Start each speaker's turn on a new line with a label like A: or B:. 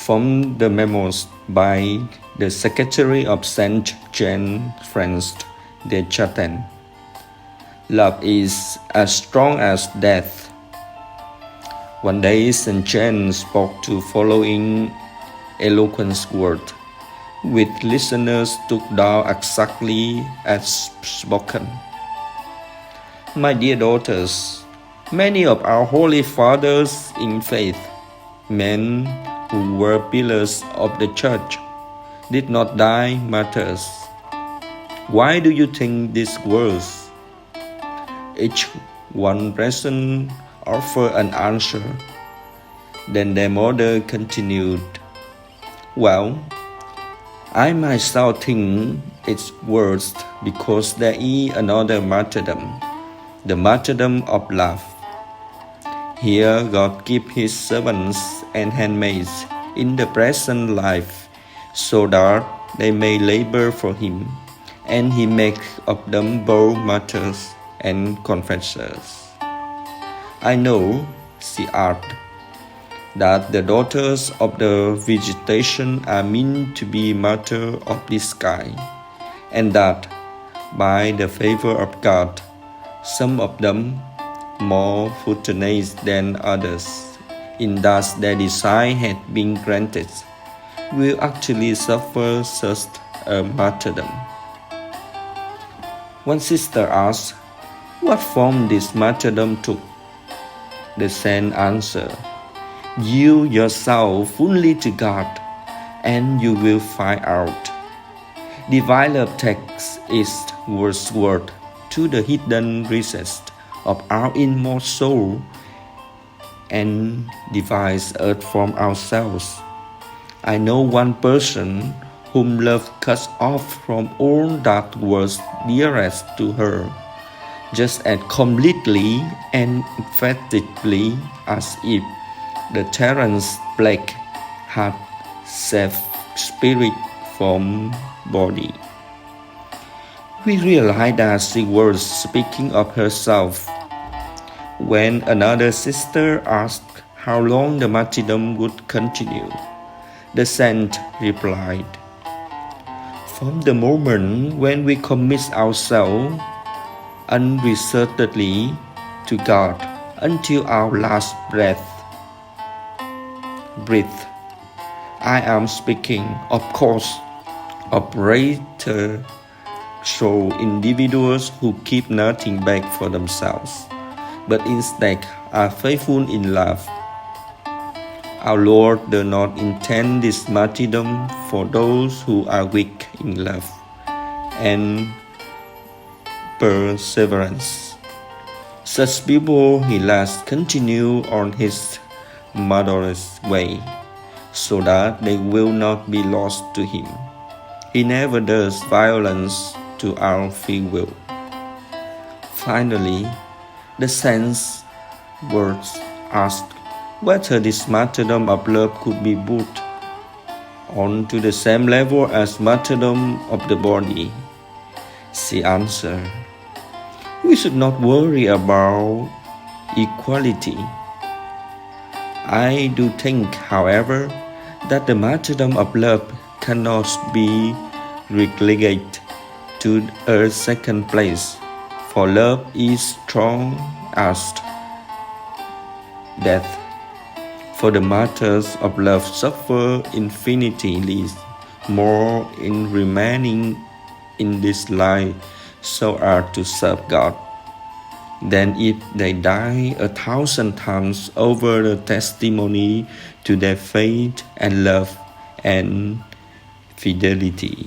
A: From the memos by the Secretary of Saint Jean, Frances de Chantal. Love is as strong as death. One day Saint Jean spoke to following eloquent words, which listeners took down exactly as spoken. My dear daughters, many of our holy fathers in faith, men who were pillars of the church, did not die martyrs. Why do you think this was? Each one present offered an answer. Then their mother continued, "Well, I myself think it's worse because there is another martyrdom, the martyrdom of love. Here God gives His servants and handmaids in the present life so that they may labor for Him, and He makes of them both martyrs and confessors. I know," she added, "that the daughters of the vegetation are meant to be martyrs of this sky, and that, by the favor of God, some of them, more fortunate than others, in that their desire had been granted, will actually suffer such a martyrdom." One sister asked what form this martyrdom took. The saint answered, "Yield yourself fully to God, and you will find out. Develop text is word to the hidden recess of our inmost soul, and divides earth from ourselves. I know one person whom love cuts off from all that was dearest to her, just as completely and emphatically as if the tyrant's plague had saved spirit from body. We realized that she was speaking of herself. When another sister asked how long the martyrdom would continue, the saint replied, "From the moment when we commit ourselves unreservedly to God until our last breath. I am speaking, of course, of greater soul individuals who keep nothing back for themselves, but instead are faithful in love. Our Lord does not intend this martyrdom for those who are weak in love and perseverance. Such people He lets continue on His murderous way, so that they will not be lost to Him. He never does violence to our free will." Finally, the saint's words asked whether this martyrdom of love could be put on to the same level as martyrdom of the body. She answered, "We should not worry about equality. I do think, however, that the martyrdom of love cannot be relegated to a second place, for love is strong as death. For the martyrs of love suffer infinitely more in remaining in this life so as to serve God, than if they die 1,000 times over the testimony to their faith and love and fidelity."